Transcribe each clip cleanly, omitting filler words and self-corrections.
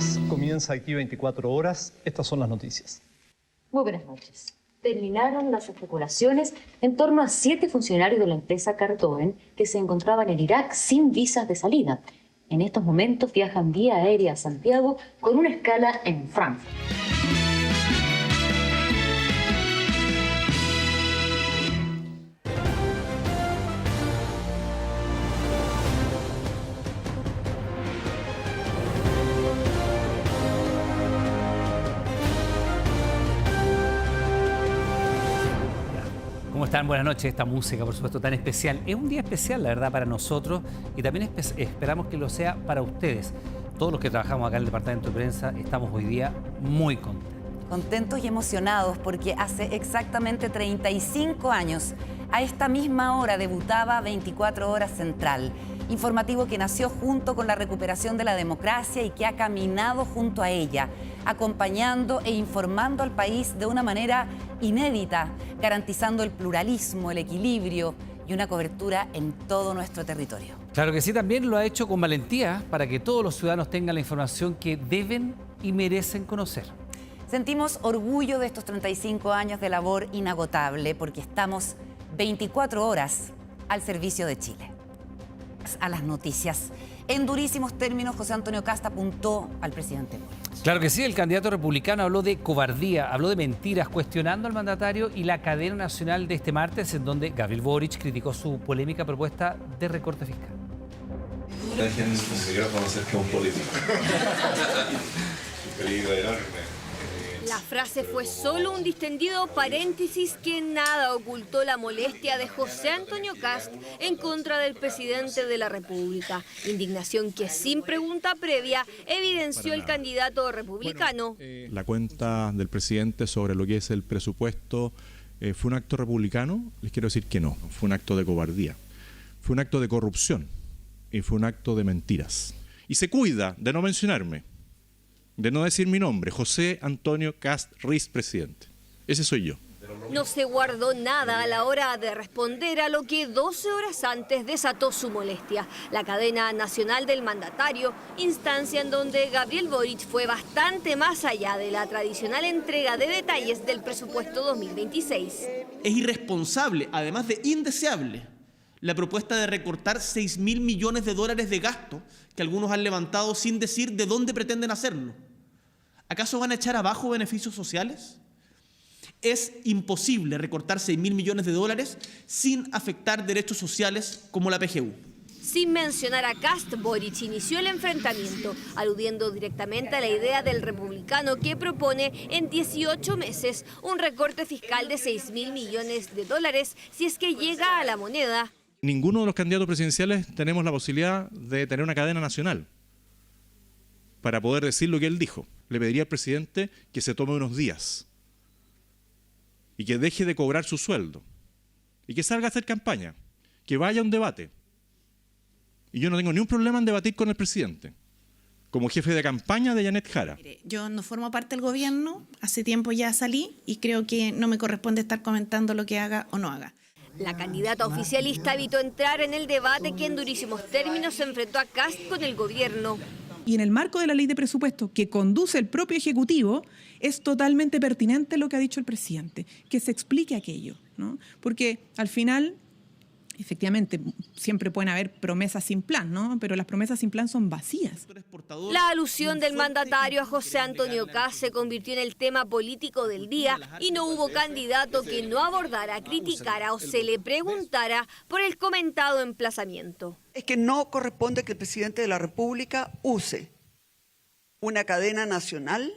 noches. Comienza aquí 24 horas. Estas son las noticias. Muy buenas noches. Terminaron las especulaciones en torno a 7 funcionarios de la empresa Cartoen que se encontraban en Irak sin visas de salida. En estos momentos viajan vía aérea a Santiago con una escala en Frankfurt. ¿Cómo están? Buenas noches. Esta música, por supuesto, tan especial. Es un día especial, la verdad, para nosotros y también esperamos que lo sea para ustedes. Todos los que trabajamos acá en el Departamento de Prensa estamos hoy día muy contentos. Contentos y emocionados porque hace exactamente 35 años, a esta misma hora, debutaba 24 Horas Central. Informativo que nació junto con la recuperación de la democracia y que ha caminado junto a ella, acompañando e informando al país de una manera inédita, garantizando el pluralismo, el equilibrio y una cobertura en todo nuestro territorio. Claro que sí, también lo ha hecho con valentía para que todos los ciudadanos tengan la información que deben y merecen conocer. Sentimos orgullo de estos 35 años de labor inagotable porque estamos 24 horas al servicio de Chile. A las noticias. En durísimos términos, José Antonio Kast apuntó al presidente Boric. Claro que sí, el candidato republicano habló de cobardía, habló de mentiras, cuestionando al mandatario y la cadena nacional de este martes, en donde Gabriel Boric criticó su polémica propuesta de recorte fiscal. Dejen un micrófono cerca de un político. Un peligro enorme. La frase fue solo un distendido paréntesis que nada ocultó la molestia de José Antonio Kast en contra del presidente de la República. Indignación que sin pregunta previa evidenció el candidato republicano. La cuenta del presidente sobre lo que es el presupuesto fue un acto republicano. Les quiero decir que no, fue un acto de cobardía, fue un acto de corrupción y fue un acto de mentiras. Y se cuida de no mencionarme, de no decir mi nombre, José Antonio Kast Riz, presidente. Ese soy yo. No se guardó nada a la hora de responder a lo que 12 horas antes desató su molestia. La cadena nacional del mandatario, instancia en donde Gabriel Boric fue bastante más allá de la tradicional entrega de detalles del presupuesto 2026. Es irresponsable, además de indeseable, la propuesta de recortar 6.000 millones de dólares de gasto que algunos han levantado sin decir de dónde pretenden hacerlo. ¿Acaso van a echar abajo beneficios sociales? Es imposible recortar 6.000 millones de dólares sin afectar derechos sociales como la PGU. Sin mencionar a Kast, Boric inició el enfrentamiento, aludiendo directamente a la idea del republicano que propone en 18 meses un recorte fiscal de 6.000 millones de dólares si es que llega a la moneda. Ninguno de los candidatos presidenciales tenemos la posibilidad de tener una cadena nacional para poder decir lo que él dijo. Le pediría al presidente que se tome unos días y que deje de cobrar su sueldo y que salga a hacer campaña, que vaya a un debate. Y yo no tengo ningún problema en debatir con el presidente, como jefe de campaña de Janet Jara. Yo no formo parte del gobierno, hace tiempo ya salí y creo que no me corresponde estar comentando lo que haga o no haga. La candidata oficialista evitó entrar en el debate que en durísimos términos se enfrentó a Kast con el gobierno. Y en el marco de la ley de presupuesto que conduce el propio Ejecutivo, es totalmente pertinente lo que ha dicho el presidente, que se explique aquello, ¿no? Porque al final, efectivamente, siempre pueden haber promesas sin plan, ¿no? Pero las promesas sin plan son vacías. La alusión del mandatario a José Antonio Kast se convirtió en el tema político del día y no hubo candidato que no abordara, criticara o se le preguntara por el comentado emplazamiento. Es que no corresponde que el presidente de la República use una cadena nacional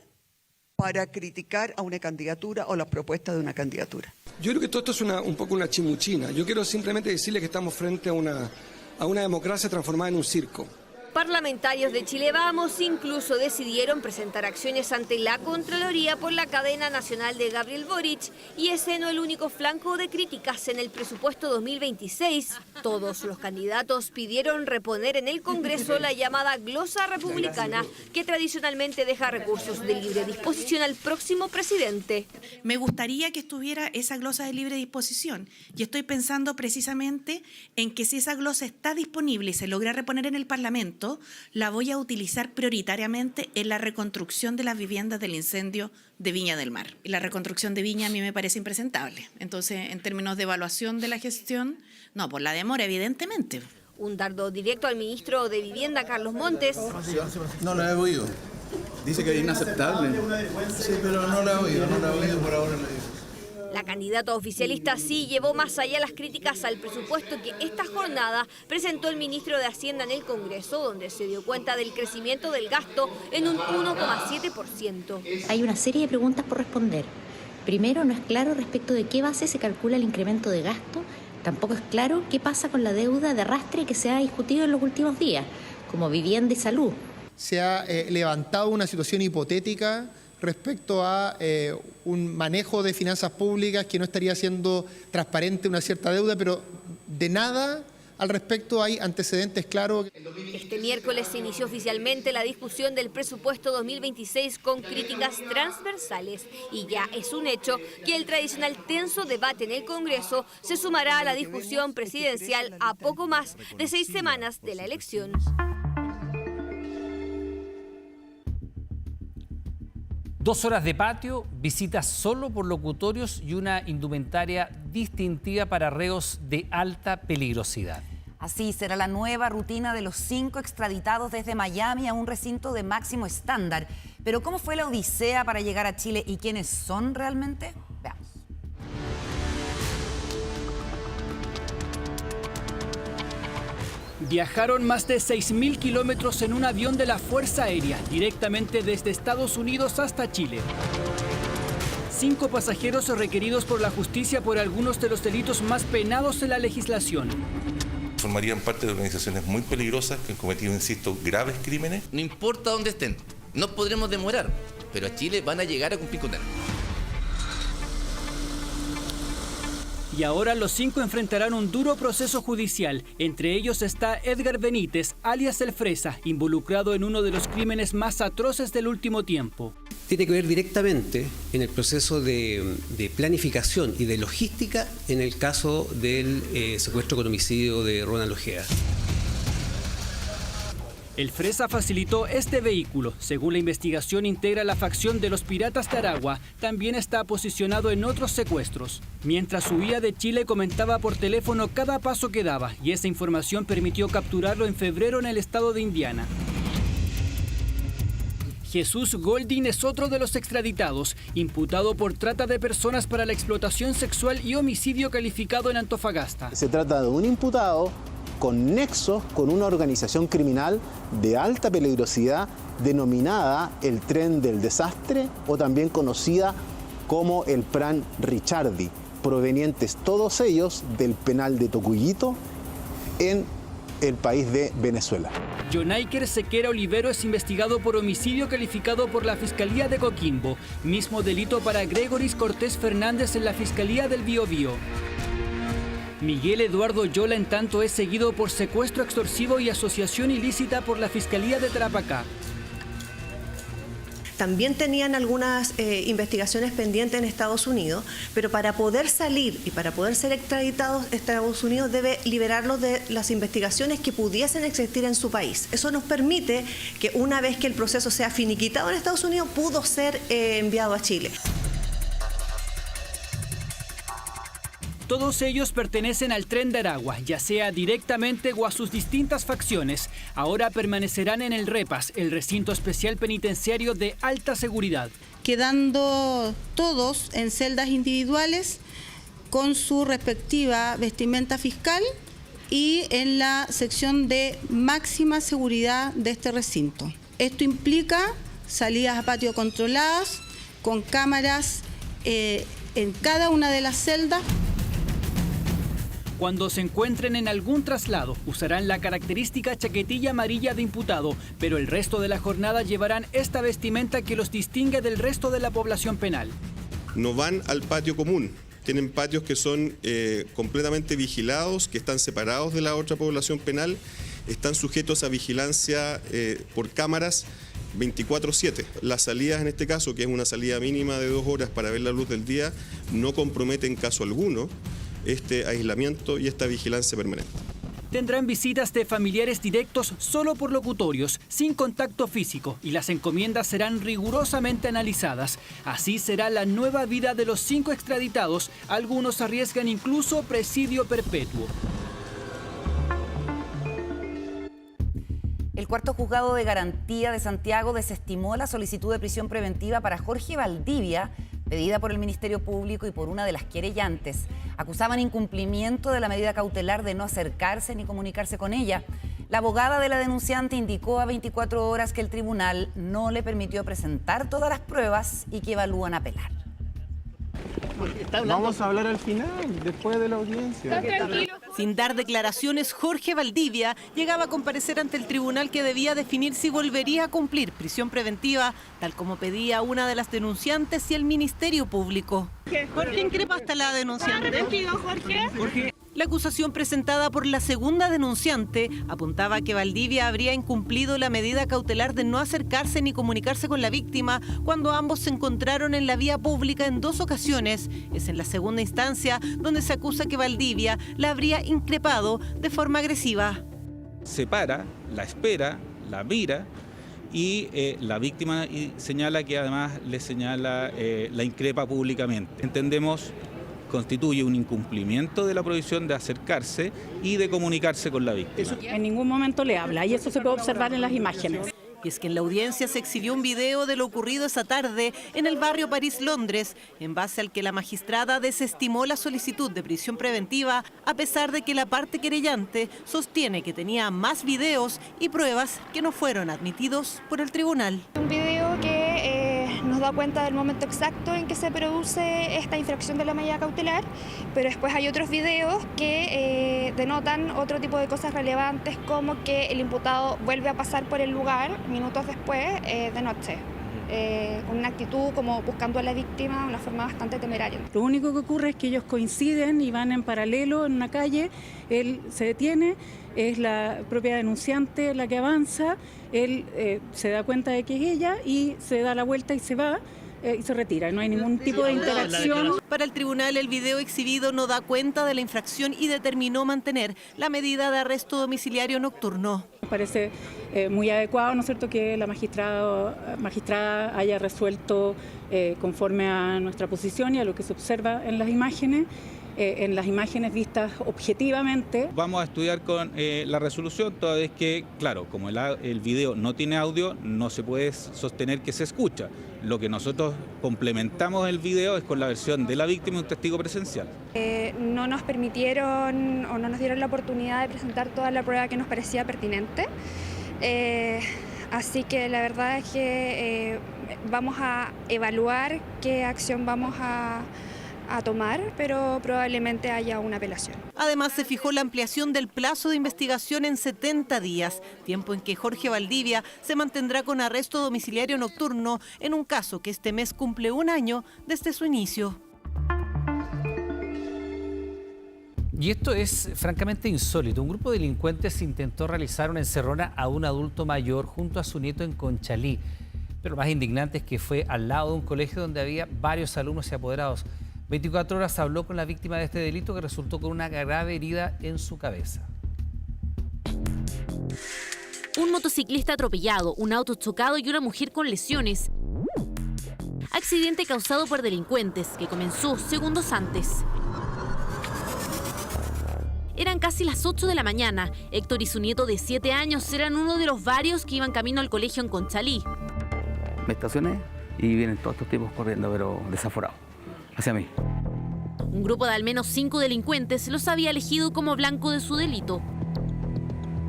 para criticar a una candidatura o la propuesta de una candidatura. Yo creo que todo esto es un poco una chimuchina. Yo quiero simplemente decirle que estamos frente a una democracia transformada en un circo. Parlamentarios de Chile Vamos incluso decidieron presentar acciones ante la Contraloría por la cadena nacional de Gabriel Boric y ese no el único flanco de críticas en el presupuesto 2026. Todos los candidatos pidieron reponer en el Congreso la llamada glosa republicana que tradicionalmente deja recursos de libre disposición al próximo presidente. Me gustaría que estuviera esa glosa de libre disposición y estoy pensando precisamente en que si esa glosa está disponible y se logra reponer en el Parlamento, gasto la voy a utilizar prioritariamente en la reconstrucción de las viviendas del incendio de Viña del Mar. Y la reconstrucción de Viña a mí me parece impresentable. Entonces, en términos de evaluación de la gestión, no, por la demora, evidentemente. Un dardo directo al ministro de Vivienda, Carlos Montes. No lo he oído. Dice que es inaceptable. Sí, pero no lo he oído por ahora. La candidata oficialista sí llevó más allá las críticas al presupuesto que esta jornada presentó el ministro de Hacienda en el Congreso, donde se dio cuenta del crecimiento del gasto en un 1,7%. Hay una serie de preguntas por responder. Primero, no es claro respecto de qué base se calcula el incremento de gasto. Tampoco es claro qué pasa con la deuda de arrastre que se ha discutido en los últimos días, como vivienda y salud. Se ha levantado una situación hipotética respecto a un manejo de finanzas públicas que no estaría siendo transparente una cierta deuda, pero de nada al respecto hay antecedentes claros. Este miércoles se inició oficialmente la discusión del presupuesto 2026 con críticas transversales y ya es un hecho que el tradicional tenso debate en el Congreso se sumará a la discusión presidencial a poco más de 6 semanas de la elección. Dos horas de patio, visitas solo por locutorios y una indumentaria distintiva para reos de alta peligrosidad. Así será la nueva rutina de los 5 extraditados desde Miami a un recinto de máximo estándar. Pero ¿cómo fue la odisea para llegar a Chile y quiénes son realmente? Veamos. Viajaron más de 6.000 kilómetros en un avión de la Fuerza Aérea, directamente desde Estados Unidos hasta Chile. 5 pasajeros requeridos por la justicia por algunos de los delitos más penados en la legislación. Formarían parte de organizaciones muy peligrosas que han cometido, insisto, graves crímenes. No importa dónde estén, no podremos demorar, pero a Chile van a llegar a cumplir condena. Y ahora los 5 enfrentarán un duro proceso judicial. Entre ellos está Edgar Benítez, alias El Fresa, involucrado en uno de los crímenes más atroces del último tiempo. Tiene que ver directamente en el proceso de planificación y de logística en el caso del secuestro con homicidio de Ronald Ojeda. El Fresa facilitó este vehículo. Según la investigación, integra la facción de los Piratas de Aragua. También está posicionado en otros secuestros. Mientras huía de Chile, comentaba por teléfono cada paso que daba, y esa información permitió capturarlo en febrero en el estado de Indiana. Jesús Goldin es otro de los extraditados, imputado por trata de personas para la explotación sexual y homicidio calificado en Antofagasta. Se trata de un imputado con nexos con una organización criminal de alta peligrosidad denominada el Tren del Desastre o también conocida como el Plan Richardi, provenientes todos ellos del penal de Tocuyito en el país de Venezuela. Jonaiker Sequera Olivero es investigado por homicidio calificado por la Fiscalía de Coquimbo, mismo delito para Gregoris Cortés Fernández en la Fiscalía del Biobío. Miguel Eduardo Yola, en tanto, es seguido por secuestro extorsivo y asociación ilícita por la Fiscalía de Tarapacá. También tenían algunas investigaciones pendientes en Estados Unidos, pero para poder salir y para poder ser extraditados, Estados Unidos debe liberarlos de las investigaciones que pudiesen existir en su país. Eso nos permite que una vez que el proceso sea finiquitado en Estados Unidos, pudo ser enviado a Chile. Todos ellos pertenecen al Tren de Aragua, ya sea directamente o a sus distintas facciones. Ahora permanecerán en el REPAS, el recinto especial penitenciario de alta seguridad. Quedando todos en celdas individuales con su respectiva vestimenta fiscal y en la sección de máxima seguridad de este recinto. Esto implica salidas a patio controladas, con cámaras en cada una de las celdas. Cuando se encuentren en algún traslado, usarán la característica chaquetilla amarilla de imputado, pero el resto de la jornada llevarán esta vestimenta que los distingue del resto de la población penal. No van al patio común, tienen patios que son completamente vigilados, que están separados de la otra población penal, están sujetos a vigilancia por cámaras 24/7. Las salidas en este caso, que es una salida mínima de 2 horas para ver la luz del día, no comprometen en caso alguno este aislamiento y esta vigilancia permanente. Tendrán visitas de familiares directos solo por locutorios, sin contacto físico, y las encomiendas serán rigurosamente analizadas. Así será la nueva vida de los 5 extraditados. Algunos arriesgan incluso presidio perpetuo. El cuarto juzgado de garantía de Santiago desestimó la solicitud de prisión preventiva para Jorge Valdivia, pedida por el Ministerio Público y por una de las querellantes. Acusaban incumplimiento de la medida cautelar de no acercarse ni comunicarse con ella. La abogada de la denunciante indicó a 24 horas que el tribunal no le permitió presentar todas las pruebas y que evalúan apelar. Vamos a hablar al final, después de la audiencia. Sin dar declaraciones, Jorge Valdivia llegaba a comparecer ante el tribunal que debía definir si volvería a cumplir prisión preventiva, tal como pedía una de las denunciantes y el Ministerio Público. ¿Por qué increpa hasta la denunciante? Jorge. La acusación presentada por la segunda denunciante apuntaba a que Valdivia habría incumplido la medida cautelar de no acercarse ni comunicarse con la víctima cuando ambos se encontraron en la vía pública en 2 ocasiones. Es en la segunda instancia donde se acusa que Valdivia la habría increpado de forma agresiva. Se para, la espera, la mira y la víctima señala que además le señala la increpa públicamente. Entendemos constituye un incumplimiento de la prohibición de acercarse y de comunicarse con la víctima. En ningún momento le habla y eso se puede observar en las imágenes. Y es que en la audiencia se exhibió un video de lo ocurrido esa tarde en el barrio París, Londres, en base al que la magistrada desestimó la solicitud de prisión preventiva, a pesar de que la parte querellante sostiene que tenía más videos y pruebas que no fueron admitidos por el tribunal. Un video que nos da cuenta del momento exacto en que se produce esta infracción de la medida cautelar, pero después hay otros videos que denotan otro tipo de cosas relevantes, como que el imputado vuelve a pasar por el lugar minutos después de noche, con una actitud como buscando a la víctima de una forma bastante temeraria. Lo único que ocurre es que ellos coinciden y van en paralelo en una calle, él se detiene, es la propia denunciante la que avanza, él se da cuenta de que es ella y se da la vuelta y se va. Y se retira, no hay ningún tipo de interacción. Para el tribunal, el video exhibido no da cuenta de la infracción y determinó mantener la medida de arresto domiciliario nocturno. Me parece muy adecuado, ¿no es cierto?, que la magistrada haya resuelto conforme a nuestra posición y a lo que se observa en las imágenes vistas objetivamente. Vamos a estudiar con la resolución, toda vez que, claro, como el video no tiene audio, no se puede sostener que se escucha. Lo que nosotros complementamos el video es con la versión de la víctima y un testigo presencial. No nos permitieron o no nos dieron la oportunidad de presentar toda la prueba que nos parecía pertinente. Así que la verdad es que vamos a evaluar qué acción vamos a tomar, pero probablemente haya una apelación. Además, se fijó la ampliación del plazo de investigación en 70 días, tiempo en que Jorge Valdivia se mantendrá con arresto domiciliario nocturno en un caso que este mes cumple 1 año desde su inicio. Y esto es francamente insólito. Un grupo de delincuentes intentó realizar una encerrona a un adulto mayor junto a su nieto en Conchalí. Pero lo más indignante es que fue al lado de un colegio donde había varios alumnos y apoderados. 24 horas habló con la víctima de este delito, que resultó con una grave herida en su cabeza. Un motociclista atropellado, un auto chocado y una mujer con lesiones. Accidente causado por delincuentes que comenzó segundos antes. Eran casi las 8 de la mañana. Héctor y su nieto de 7 años eran uno de los varios que iban camino al colegio en Conchalí. Me estacioné y vienen todos estos tipos corriendo, pero desaforados, hacia mí. Un grupo de al menos 5 delincuentes los había elegido como blanco de su delito.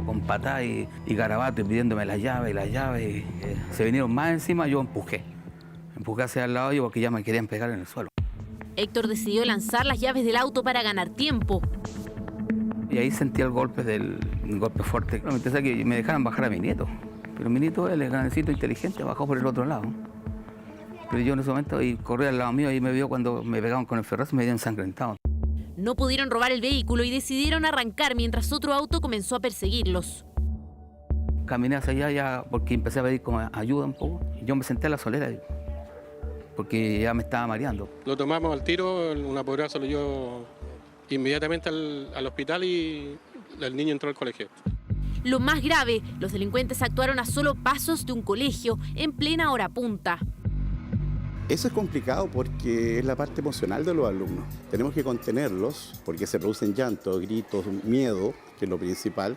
Con patas y garabatos pidiéndome las llaves. Se vinieron más encima, yo empujé hacia el lado de ellos porque ya me querían pegar en el suelo. Héctor decidió lanzar las llaves del auto para ganar tiempo. Y ahí sentí el golpe fuerte. Me pensé que me dejaran bajar a mi nieto. Pero mi nieto, él es grandecito, inteligente, bajó por el otro lado. Pero yo en ese momento corrí al lado mío y me vio cuando me pegaban con el ferrazo y me dio ensangrentado. No pudieron robar el vehículo y decidieron arrancar mientras otro auto comenzó a perseguirlos. Caminé hacia allá ya porque empecé a pedir como ayuda un poco. Y yo me senté a la solera porque ya me estaba mareando. Lo tomamos al tiro, un apoderado se lo llevó inmediatamente al hospital y el niño entró al colegio. Lo más grave, los delincuentes actuaron a solo pasos de un colegio en plena hora punta. Eso es complicado porque es la parte emocional de los alumnos. Tenemos que contenerlos porque se producen llantos, gritos, miedo, que es lo principal.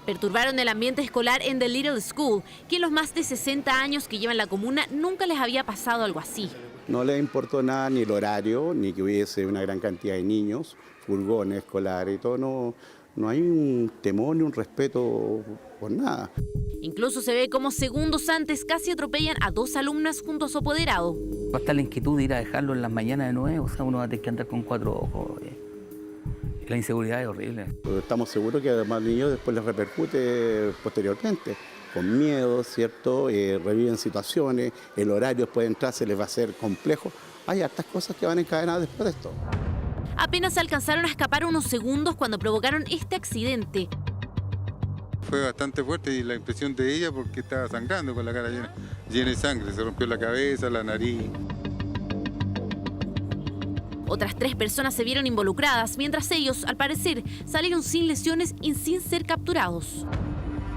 Perturbaron el ambiente escolar en The Little School, que en los más de 60 años que llevan la comuna nunca les había pasado algo así. No les importó nada ni el horario, ni que hubiese una gran cantidad de niños, furgones escolares y todo. No hay un temor ni un respeto por nada. Incluso se ve como segundos antes casi atropellan a 2 alumnas junto a su apoderado. Va a estar la inquietud de ir a dejarlo en las mañanas de nuevo, o sea, uno va a tener que andar con 4 ojos. La inseguridad es horrible. Estamos seguros que además al niño después les repercute posteriormente. Con miedo, ¿cierto? Reviven situaciones, el horario después de entrar se les va a hacer complejo. Hay hartas cosas que van encadenadas después de esto. Apenas alcanzaron a escapar unos segundos cuando provocaron este accidente. Fue bastante fuerte y la impresión de ella porque estaba sangrando con la cara llena de sangre. Se rompió la cabeza, la nariz. Otras 3 personas se vieron involucradas, mientras ellos, al parecer, salieron sin lesiones y sin ser capturados.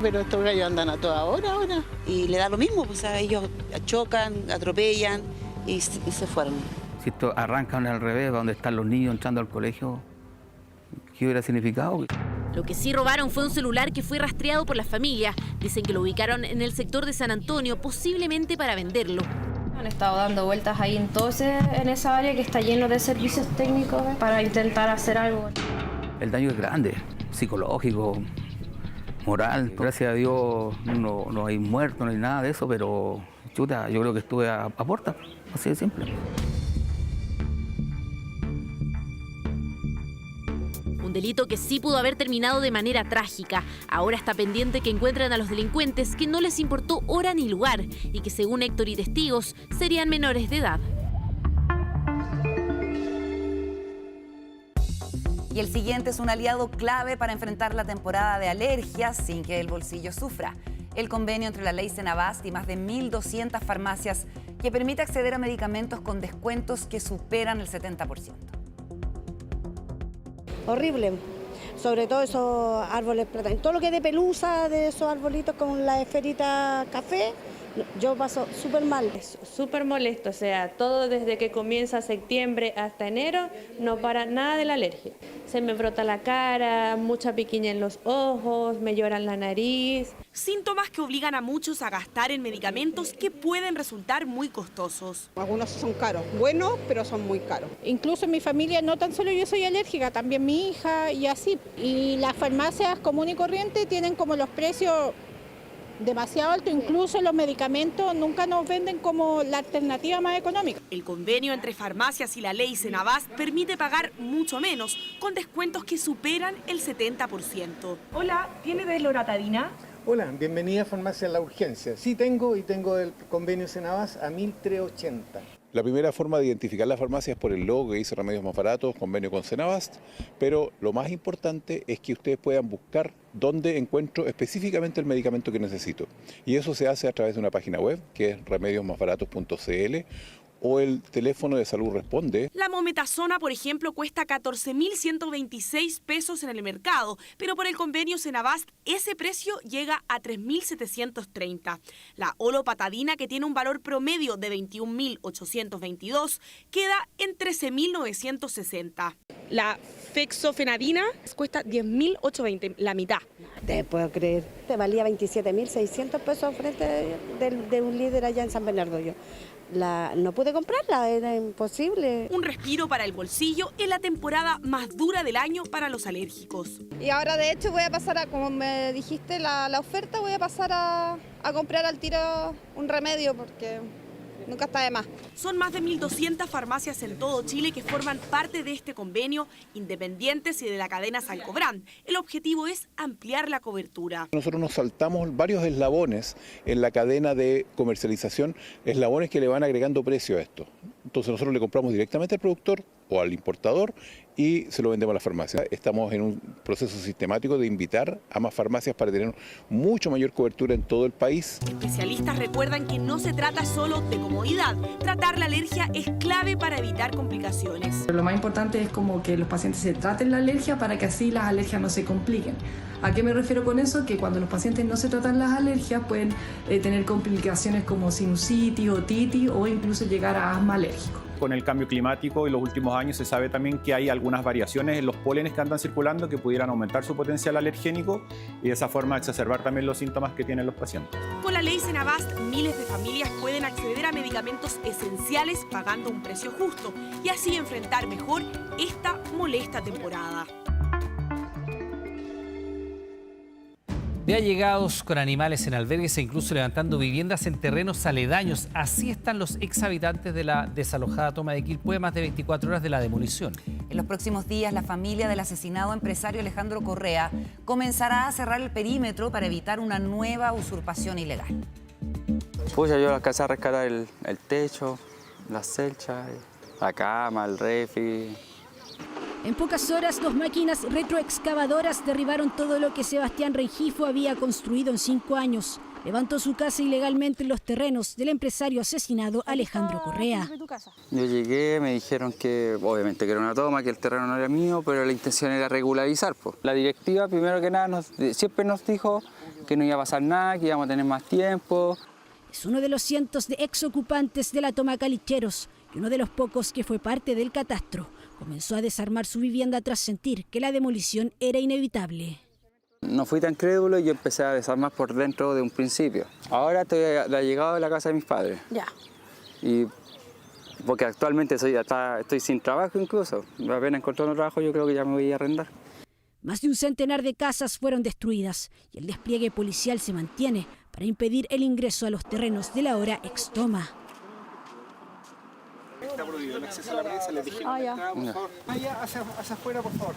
Pero estos gallos andan a toda hora ahora y le da lo mismo, pues ellos chocan, atropellan y se fueron. Si esto arrancan al revés, donde están los niños entrando al colegio, ¿qué hubiera significado? Lo que sí robaron fue un celular que fue rastreado por la familia. Dicen que lo ubicaron en el sector de San Antonio, posiblemente para venderlo. Han estado dando vueltas ahí en esa área que está lleno de servicios técnicos para intentar hacer algo. El daño es grande, psicológico, moral. Gracias a Dios no hay muertos, no hay nada de eso, pero chuta, yo creo que estuve a puerta, así de simple. Un delito que sí pudo haber terminado de manera trágica. Ahora está pendiente que encuentren a los delincuentes que no les importó hora ni lugar y que, según Héctor y testigos, serían menores de edad. Y el siguiente es un aliado clave para enfrentar la temporada de alergias sin que el bolsillo sufra. El convenio entre la Ley Senabast y más de 1.200 farmacias que permite acceder a medicamentos con descuentos que superan el 70%. Horrible, sobre todo esos árboles platánicos. Todo lo que es de pelusa de esos arbolitos con la esferita café, yo paso súper mal. Es súper molesto, o sea, todo desde que comienza septiembre hasta enero no para nada de la alergia. Se me brota la cara, mucha piquiña en los ojos, me llora la nariz. Síntomas que obligan a muchos a gastar en medicamentos que pueden resultar muy costosos. Algunos son caros, buenos, pero son muy caros. Incluso en mi familia no tan solo yo soy alérgica, también mi hija y así. Y las farmacias comunes y corrientes tienen como los precios demasiado altos, incluso los medicamentos nunca nos venden como la alternativa más económica. El convenio entre farmacias y la Ley Senabast permite pagar mucho menos, con descuentos que superan el 70%. Hola, ¿tiene desloratadina? Hola, bienvenida a Farmacia La Urgencia. Sí tengo el convenio Senabast a 1380. La primera forma de identificar la farmacia es por el logo que dice Remedios Más Baratos, convenio con Senabast, pero lo más importante es que ustedes puedan buscar dónde encuentro específicamente el medicamento que necesito. Y eso se hace a través de una página web que es remediosmasbaratos.cl o el teléfono de Salud Responde. La mometasona, por ejemplo, cuesta 14.126 pesos en el mercado, pero por el convenio Senabast ese precio llega a 3.730. La olopatadina, que tiene un valor promedio de 21.822, queda en 13.960. La fexofenadina cuesta 10.820, la mitad. Te puedo creer. Te valía 27.600 pesos frente de un líder allá en San Bernardo. No pude comprarla, era imposible. Un respiro para el bolsillo en la temporada más dura del año para los alérgicos. Y ahora de hecho voy a pasar como me dijiste la oferta, voy a pasar a comprar al tiro un remedio porque nunca está de más. Son más de 1.200 farmacias en todo Chile que forman parte de este convenio, independientes y de la cadena Salcobrand. El objetivo es ampliar la cobertura. Nosotros nos saltamos varios eslabones en la cadena de comercialización, eslabones que le van agregando precio a esto. Entonces nosotros le compramos directamente al productor o al importador y se lo vendemos a las farmacias. Estamos en un proceso sistemático de invitar a más farmacias para tener mucho mayor cobertura en todo el país. Especialistas recuerdan que no se trata solo de comodidad. Tratar la alergia es clave para evitar complicaciones. Lo más importante es como que los pacientes se traten la alergia para que así las alergias no se compliquen. ¿A qué me refiero con eso? Que cuando los pacientes no se tratan las alergias pueden tener complicaciones como sinusitis, otitis o incluso llegar a asma alérgico. Con el cambio climático y los últimos años se sabe también que hay algunas variaciones en los pólenes que andan circulando que pudieran aumentar su potencial alergénico y de esa forma exacerbar también los síntomas que tienen los pacientes. Con la ley Senabast, miles de familias pueden acceder a medicamentos esenciales pagando un precio justo y así enfrentar mejor esta molesta temporada. De allegados con animales en albergues e incluso levantando viviendas en terrenos aledaños. Así están los exhabitantes de la desalojada Toma de Quilpué, más de 24 horas de la demolición. En los próximos días, la familia del asesinado empresario Alejandro Correa comenzará a cerrar el perímetro para evitar una nueva usurpación ilegal. Pucha, yo alcancé a rescatar el techo, las celchas, la cama, el refri. En pocas horas, 2 máquinas retroexcavadoras derribaron todo lo que Sebastián Rengifo había construido en 5 años. Levantó su casa ilegalmente en los terrenos del empresario asesinado Alejandro Correa. Yo llegué, me dijeron que obviamente que era una toma, que el terreno no era mío, pero la intención era regularizar. Pues. La directiva, primero que nada, siempre nos dijo que no iba a pasar nada, que íbamos a tener más tiempo. Es uno de los cientos de exocupantes de la Toma Calicheros y uno de los pocos que fue parte del catastro. Comenzó a desarmar su vivienda tras sentir que la demolición era inevitable. No fui tan crédulo y yo empecé a desarmar por dentro de un principio. Ahora estoy allegado de la casa de mis padres. Ya. Y porque actualmente estoy sin trabajo incluso. Apenas encontrando trabajo yo creo que ya me voy a arrendar. Más de un centenar de casas fueron destruidas y el despliegue policial se mantiene para impedir el ingreso a los terrenos de la ahora extoma. Está prohibido el acceso a la prensa, les dije no entrada, por favor. Allá, hacia afuera, por favor.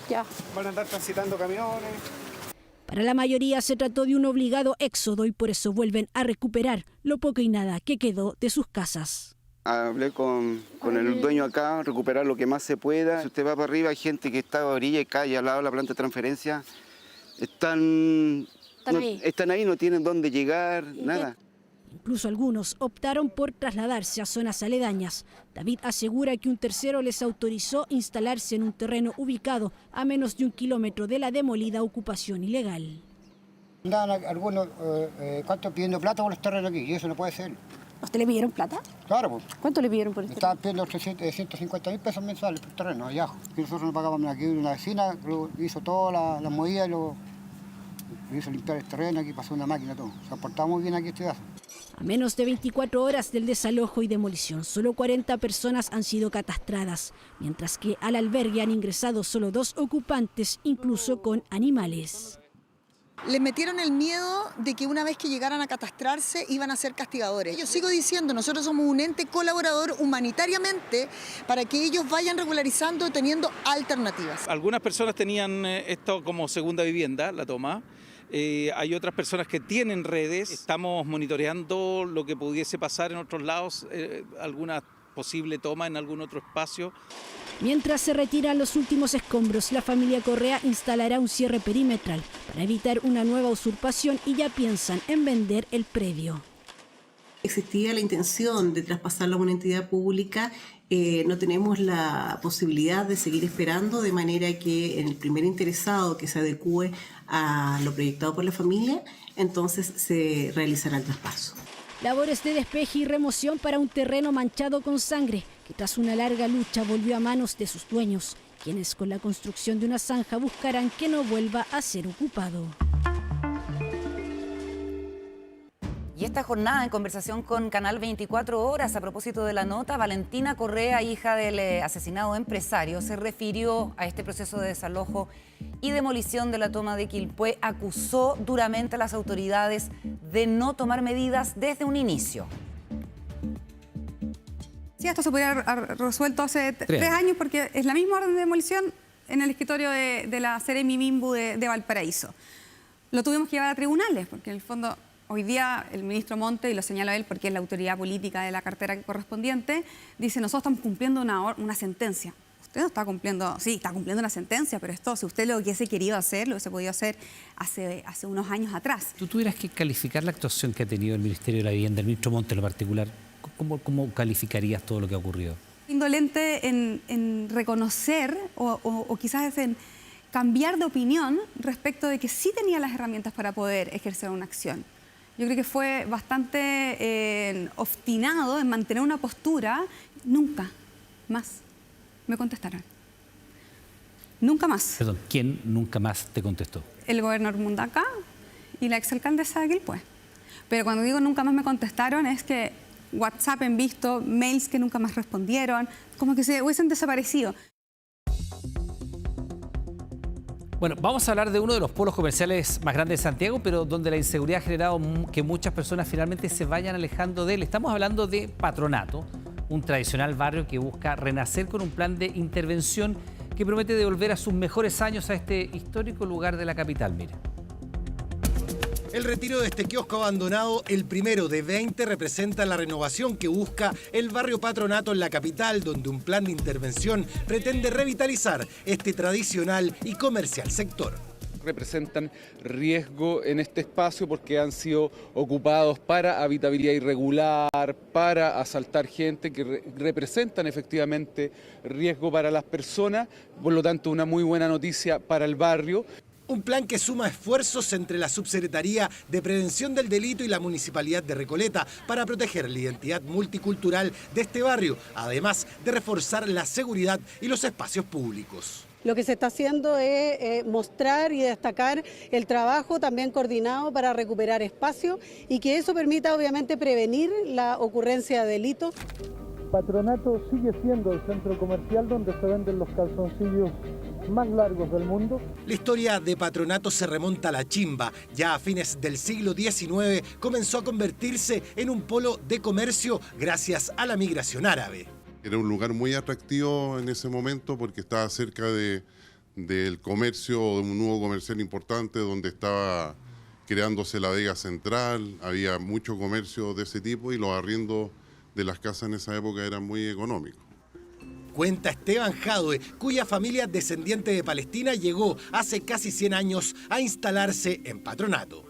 Ya. Van a andar transitando camiones. Para la mayoría se trató de un obligado éxodo y por eso vuelven a recuperar lo poco y nada que quedó de sus casas. Hablé con el dueño acá, recuperar lo que más se pueda. Si usted va para arriba, hay gente que está a orilla y calle al lado de la planta de transferencia. Están ahí, no tienen dónde llegar, nada. Incluso algunos optaron por trasladarse a zonas aledañas. David asegura que un tercero les autorizó instalarse en un terreno ubicado a menos de 1 kilómetro de la demolida ocupación ilegal. Andaban algunos cuantos pidiendo plata por los terrenos aquí y eso no puede ser. ¿Usted le pidieron plata? Claro, pues. ¿Cuánto le pidieron por esto? Estaban pidiendo 150.000 pesos mensuales por terreno, allá. Y nosotros no pagábamos aquí. Una vecina hizo todas las movidas y hizo limpiar el terreno, aquí pasó una máquina, todo. Se portaba muy bien aquí este caso. A menos de 24 horas del desalojo y demolición, solo 40 personas han sido catastradas, mientras que al albergue han ingresado solo 2 ocupantes, incluso con animales. Les metieron el miedo de que una vez que llegaran a catastrarse iban a ser castigadores. Yo sigo diciendo, nosotros somos un ente colaborador humanitariamente para que ellos vayan regularizando teniendo alternativas. Algunas personas tenían esto como segunda vivienda, la toma. Hay otras personas que tienen redes. Estamos monitoreando lo que pudiese pasar en otros lados, alguna posible toma en algún otro espacio. Mientras se retiran los últimos escombros, la familia Correa instalará un cierre perimetral para evitar una nueva usurpación y ya piensan en vender el predio. Existía la intención de traspasarlo a una entidad pública, no tenemos la posibilidad de seguir esperando, de manera que el primer interesado que se adecue a lo proyectado por la familia, entonces se realizará el traspaso. Labores de despeje y remoción para un terreno manchado con sangre, que tras una larga lucha volvió a manos de sus dueños, quienes con la construcción de una zanja buscarán que no vuelva a ser ocupado. Y esta jornada, en conversación con Canal 24 Horas, a propósito de la nota, Valentina Correa, hija del asesinado empresario, se refirió a este proceso de desalojo y demolición de la toma de Quilpué, acusó duramente a las autoridades de no tomar medidas desde un inicio. Sí, esto se podría haber resuelto hace 3 años porque es la misma orden de demolición en el escritorio de la Seremi Mimbu de Valparaíso. Lo tuvimos que llevar a tribunales porque en el fondo hoy día el ministro Monte, y lo señala él porque es la autoridad política de la cartera correspondiente, dice nosotros estamos cumpliendo una sentencia. Usted no está cumpliendo, sí, está cumpliendo una sentencia, pero esto, si usted lo hubiese querido hacer, lo hubiese podido hacer hace unos años atrás. Tú tuvieras que calificar la actuación que ha tenido el Ministerio de la Vivienda, el ministro Montt en lo particular. ¿Cómo calificarías todo lo que ha ocurrido? Indolente en reconocer o quizás en cambiar de opinión respecto de que sí tenía las herramientas para poder ejercer una acción. Yo creo que fue bastante obstinado en mantener una postura. Nunca más me contestaron. Nunca más. Perdón, ¿quién nunca más te contestó? El gobernador Mundaca y la exalcaldesa de Quilpué. Pero cuando digo nunca más me contestaron es que WhatsApp en visto, mails que nunca más respondieron, como que se hubiesen desaparecido. Bueno, vamos a hablar de uno de los polos comerciales más grandes de Santiago, pero donde la inseguridad ha generado que muchas personas finalmente se vayan alejando de él. Estamos hablando de Patronato, un tradicional barrio que busca renacer con un plan de intervención que promete devolver a sus mejores años a este histórico lugar de la capital. Mire. El retiro de este kiosco abandonado, el primero de 20, representa la renovación que busca el barrio Patronato en la capital, donde un plan de intervención pretende revitalizar este tradicional y comercial sector. Representan riesgo en este espacio porque han sido ocupados para habitabilidad irregular, para asaltar gente, que representan efectivamente riesgo para las personas, por lo tanto una muy buena noticia para el barrio. Un plan que suma esfuerzos entre la Subsecretaría de Prevención del Delito y la Municipalidad de Recoleta para proteger la identidad multicultural de este barrio, además de reforzar la seguridad y los espacios públicos. Lo que se está haciendo es mostrar y destacar el trabajo también coordinado para recuperar espacio y que eso permita obviamente prevenir la ocurrencia de delitos. Patronato sigue siendo el centro comercial donde se venden los calzoncillos más largos del mundo. La historia de Patronato se remonta a la chimba. Ya a fines del siglo XIX comenzó a convertirse en un polo de comercio gracias a la migración árabe. Era un lugar muy atractivo en ese momento porque estaba cerca del comercio, de un nuevo comercial importante donde estaba creándose la Vega Central, había mucho comercio de ese tipo y los arriendos de las casas en esa época eran muy económicos. Cuenta Esteban Jadue, cuya familia descendiente de Palestina llegó hace casi 100 años a instalarse en Patronato.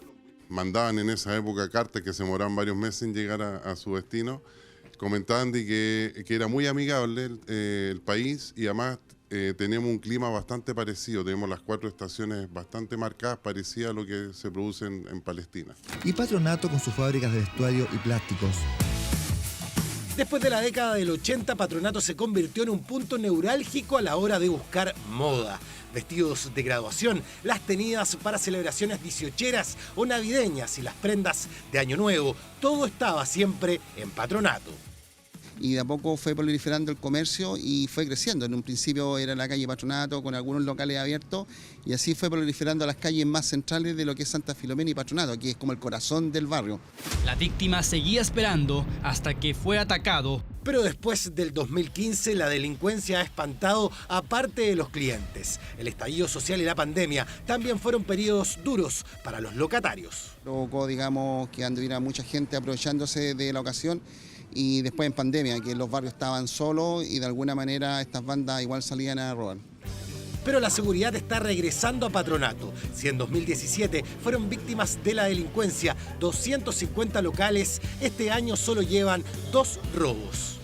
Mandaban en esa época cartas que se demoraban varios meses en llegar a su destino. Comentaban de que era muy amigable el país y además tenemos un clima bastante parecido. Tenemos las 4 estaciones bastante marcadas, parecidas a lo que se produce en Palestina. Y Patronato con sus fábricas de vestuario y plásticos. Después de la década del 80, Patronato se convirtió en un punto neurálgico a la hora de buscar moda. Vestidos de graduación, las tenidas para celebraciones 18eras o navideñas y las prendas de Año Nuevo, todo estaba siempre en Patronato. Y de a poco fue proliferando el comercio y fue creciendo. En un principio era la calle Patronato con algunos locales abiertos y así fue proliferando las calles más centrales de lo que es Santa Filomena y Patronato, que es como el corazón del barrio. La víctima seguía esperando hasta que fue atacado. Pero después del 2015 la delincuencia ha espantado a parte de los clientes. El estallido social y la pandemia también fueron periodos duros para los locatarios. Provocó, digamos, que anduviera mucha gente aprovechándose de la ocasión. Y después en pandemia, que los barrios estaban solos y de alguna manera estas bandas igual salían a robar. Pero la seguridad está regresando a Patronato. Si en 2017 fueron víctimas de la delincuencia 250 locales, este año solo llevan 2 robos.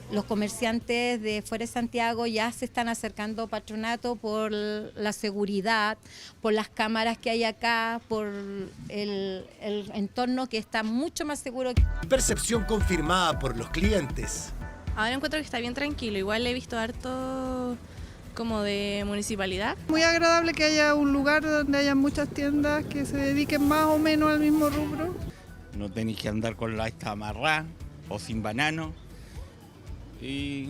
Los comerciantes de fuera de Santiago ya se están acercando a Patronato por la seguridad, por las cámaras que hay acá, por el entorno que está mucho más seguro. Percepción confirmada por los clientes. Ahora encuentro que está bien tranquilo, igual he visto harto como de municipalidad. Muy agradable que haya un lugar donde haya muchas tiendas que se dediquen más o menos al mismo rubro. No tenéis que andar con la esta amarrada o sin banano. Y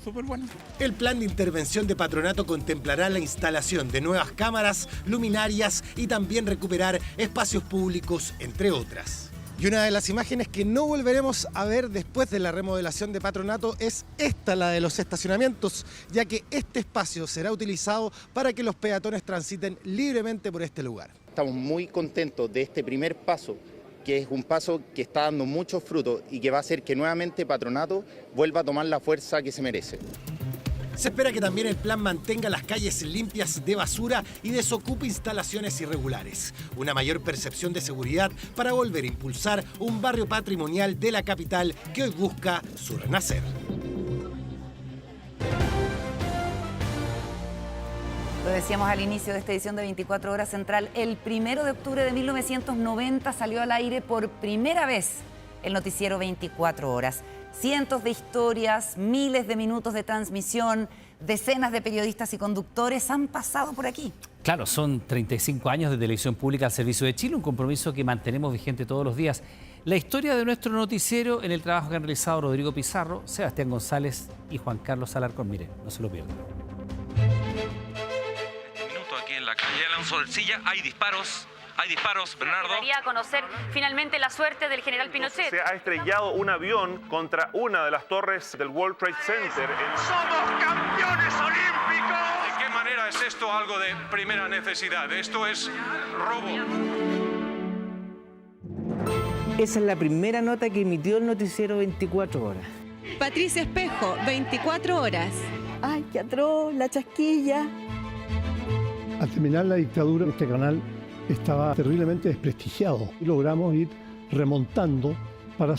súper bueno. El plan de intervención de Patronato contemplará la instalación de nuevas cámaras, luminarias y también recuperar espacios públicos, entre otras. Y una de las imágenes que no volveremos a ver después de la remodelación de Patronato es esta, la de los estacionamientos, ya que este espacio será utilizado para que los peatones transiten libremente por este lugar. Estamos muy contentos de este primer paso, que es un paso que está dando muchos frutos y que va a hacer que nuevamente Patronato vuelva a tomar la fuerza que se merece. Se espera que también el plan mantenga las calles limpias de basura y desocupe instalaciones irregulares. Una mayor percepción de seguridad para volver a impulsar un barrio patrimonial de la capital que hoy busca su renacer. Lo decíamos al inicio de esta edición de 24 Horas Central, el 1 de octubre de 1990 salió al aire por primera vez el noticiero 24 Horas. Cientos de historias, miles de minutos de transmisión, decenas de periodistas y conductores han pasado por aquí. Claro, son 35 años de televisión pública al servicio de Chile, un compromiso que mantenemos vigente todos los días. La historia de nuestro noticiero en el trabajo que han realizado Rodrigo Pizarro, Sebastián González y Juan Carlos Alarcón. Miren, no se lo pierdan. Aquí en la calle Alonso del Silla hay disparos, Bernardo. Quedaría a conocer finalmente la suerte del general Pinochet. Se ha estrellado un avión contra una de las torres del World Trade Center. ¡Somos campeones olímpicos! ¿De qué manera es esto algo de primera necesidad? Esto es robo. Esa es la primera nota que emitió el noticiero 24 Horas. Patricia Espejo, 24 Horas. ¡Ay, qué atroz, la chasquilla! Al terminar la dictadura, este canal estaba terriblemente desprestigiado y logramos ir remontando para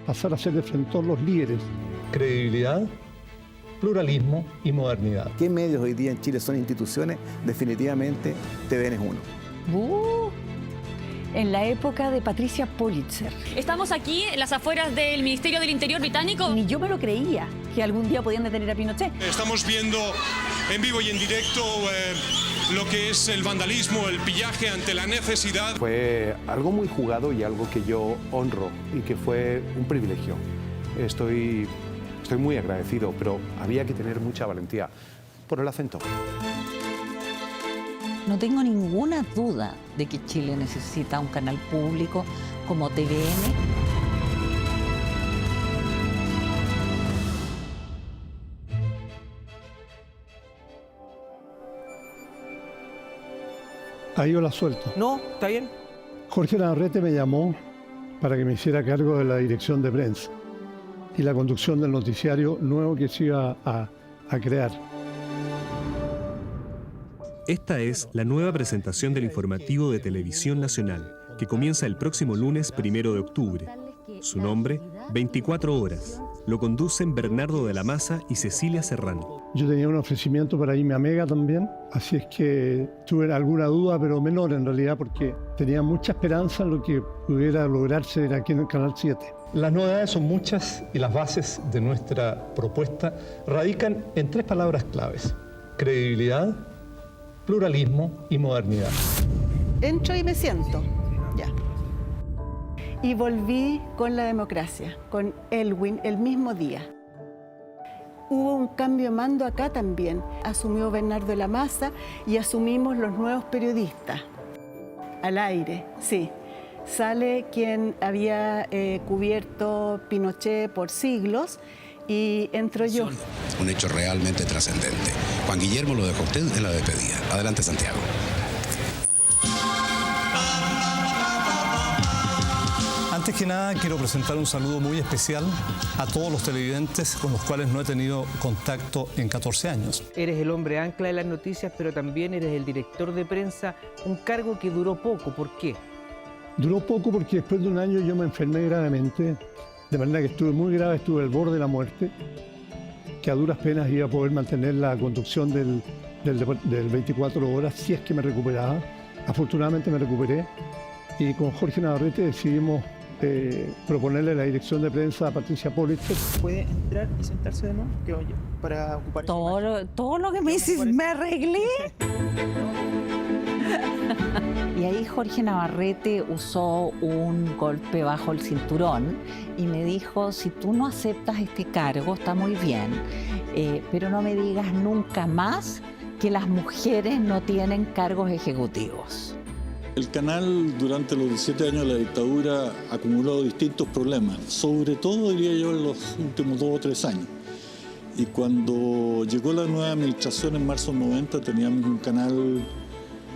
pasar a ser de frente a los líderes. Credibilidad, pluralismo y modernidad. ¿Qué medios hoy día en Chile son instituciones? Definitivamente TVN es uno. En la época de Patricia Pulitzer. Estamos aquí en las afueras del Ministerio del Interior británico. Ni yo me lo creía, que algún día podían detener a Pinochet. Estamos viendo en vivo y en directo lo que es el vandalismo, el pillaje ante la necesidad. Fue algo muy jugado y algo que yo honro y que fue un privilegio. Estoy muy agradecido, pero había que tener mucha valentía por el acento. No tengo ninguna duda de que Chile necesita un canal público como TVN. Ahí yo la suelto. No, está bien. Jorge Navarrete me llamó para que me hiciera cargo de la dirección de prensa y la conducción del noticiario nuevo que se iba a crear. Esta es la nueva presentación del informativo de Televisión Nacional, que comienza el próximo lunes 1 de octubre. Su nombre, 24 Horas. Lo conducen Bernardo de la Maza y Cecilia Serrano. Yo tenía un ofrecimiento para irme a Mega también, así es que tuve alguna duda, pero menor en realidad, porque tenía mucha esperanza en lo que pudiera lograrse aquí en el Canal 7. Las novedades son muchas y las bases de nuestra propuesta radican en 3 palabras claves: credibilidad, pluralismo y modernidad. Entro y me siento, ya. Y volví con la democracia, con Elwin, el mismo día. Hubo un cambio de mando acá también. Asumió Bernardo de la Maza y asumimos los nuevos periodistas. Al aire, sí. Sale quien había cubierto Pinochet por siglos y entro yo. Un hecho realmente trascendente. Juan Guillermo, lo dejó usted en la despedida. Adelante, Santiago. Antes que nada, quiero presentar un saludo muy especial a todos los televidentes con los cuales no he tenido contacto en 14 años. Eres el hombre ancla de las noticias, pero también eres el director de prensa, un cargo que duró poco. ¿Por qué? Duró poco porque después de un año yo me enfermé gravemente, de manera que estuve muy grave, estuve al borde de la muerte, que a duras penas iba a poder mantener la conducción del 24 Horas si es que me recuperaba. Afortunadamente me recuperé y con Jorge Navarrete decidimos proponerle la dirección de prensa a Patricia Pulitzer. ¿Puede entrar y sentarse de nuevo? Que oye, para ocupar todo lo que me dices, me arreglé. Y ahí Jorge Navarrete usó un golpe bajo el cinturón y me dijo: si tú no aceptas este cargo, está muy bien, pero no me digas nunca más que las mujeres no tienen cargos ejecutivos. El canal durante los 17 años de la dictadura acumuló distintos problemas, sobre todo diría yo en los últimos 2 o 3 años. Y cuando llegó la nueva administración en marzo del 90 teníamos un canal